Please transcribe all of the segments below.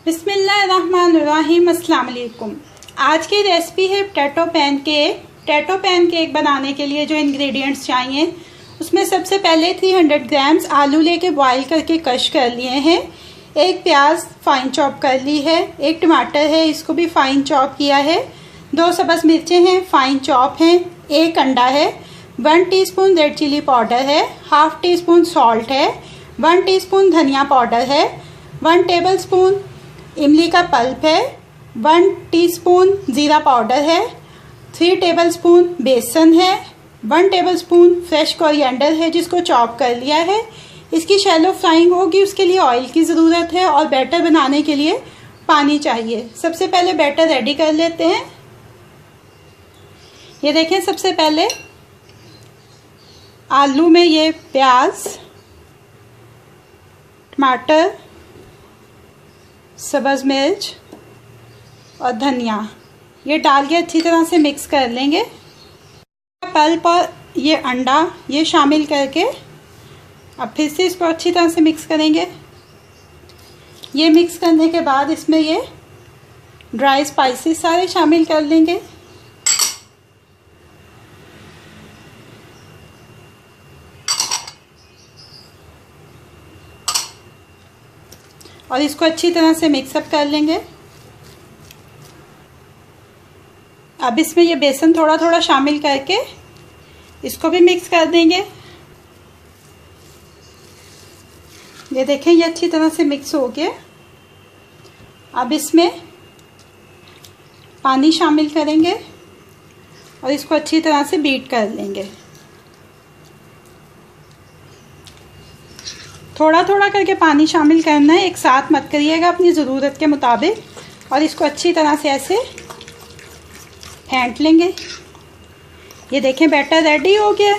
बिस्मिल्लाहिर्रहमानिर्रहीम। अस्सलाम वालेकुम। आज की रेसिपी है पोटैटो पैनकेक। पोटैटो पैनकेक बनाने के लिए जो इंग्रेडिएंट्स चाहिए उसमें सबसे पहले 300 ग्राम्स आलू लेके बॉईल करके कश कर लिए हैं। एक प्याज फाइन चॉप कर ली है। एक टमाटर है, इसको भी फाइन चॉप किया है। 2 सब्ज़ मिर्चें हैं, फाइन चॉप हैं। एक अंडा है। 1 टीस्पून रेड चिली पाउडर है। हाफ टी स्पून सॉल्ट है। 1 टीस्पून धनिया पाउडर है। 1 टेबल स्पून इमली का पल्प है। 1 टीस्पून ज़ीरा पाउडर है। 3 टेबलस्पून बेसन है। 1 टेबलस्पून फ्रेश कोरिएंडर है जिसको चॉप कर लिया है। इसकी शैलो फ्राइंग होगी, उसके लिए ऑयल की ज़रूरत है और बैटर बनाने के लिए पानी चाहिए। सबसे पहले बैटर रेडी कर लेते हैं। ये देखें, सबसे पहले आलू में ये प्याज, टमाटर, सब्ज़ मिर्च और धनिया ये डाल के अच्छी तरह से मिक्स कर लेंगे। पल्प और ये अंडा ये शामिल करके अब फिर से इसको अच्छी तरह से मिक्स करेंगे। ये मिक्स करने के बाद इसमें ये ड्राई स्पाइसेस सारे शामिल कर लेंगे। और इसको अच्छी तरह से मिक्सअप कर लेंगे। अब इसमें ये बेसन थोड़ा थोड़ा शामिल करके इसको भी मिक्स कर देंगे। ये देखें, ये अच्छी तरह से मिक्स हो गया। अब इसमें पानी शामिल करेंगे और इसको अच्छी तरह से बीट कर लेंगे। थोड़ा थोड़ा करके पानी शामिल करना है, एक साथ मत करिएगा, अपनी ज़रूरत के मुताबिक। और इसको अच्छी तरह से ऐसे फेंट लेंगे। ये देखें, बैटर रेडी हो गया।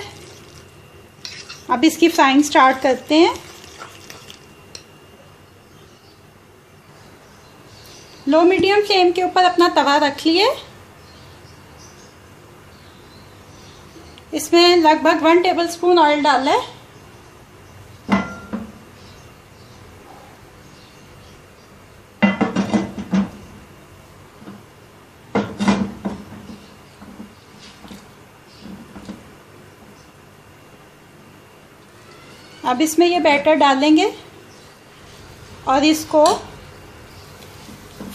अब इसकी फ्राइंग स्टार्ट करते हैं। लो मीडियम फ्लेम के ऊपर अपना तवा रख लिए। इसमें लगभग 1 टेबलस्पून ऑयल डाला है। अब इसमें ये बैटर डालेंगे और इसको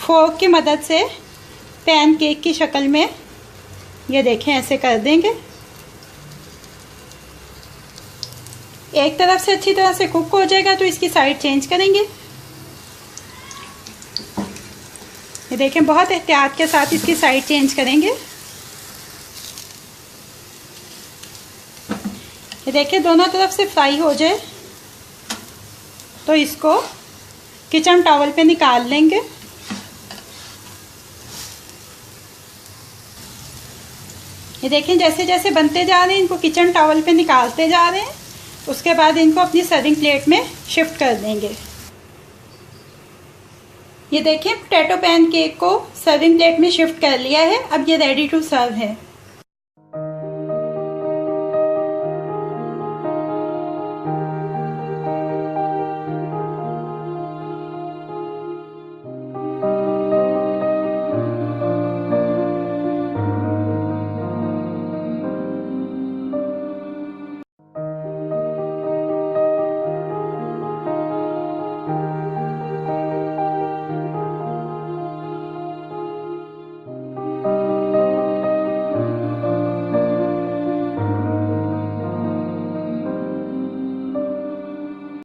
फोर्क की मदद से पैनकेक की शक्ल में ये देखें ऐसे कर देंगे। एक तरफ से अच्छी तरह से कुक हो जाएगा तो इसकी साइड चेंज करेंगे। ये देखें, बहुत एहतियात के साथ इसकी साइड चेंज करेंगे। ये देखिए, दोनों तरफ से फ्राई हो जाए तो इसको किचन टॉवल पे निकाल लेंगे। ये देखें, जैसे जैसे बनते जा रहे हैं इनको किचन टॉवल पे निकालते जा रहे हैं। उसके बाद इनको अपनी सर्विंग प्लेट में शिफ्ट कर देंगे। ये देखें, पोटैटो पैनकेक को सर्विंग प्लेट में शिफ्ट कर लिया है। अब ये रेडी टू सर्व है।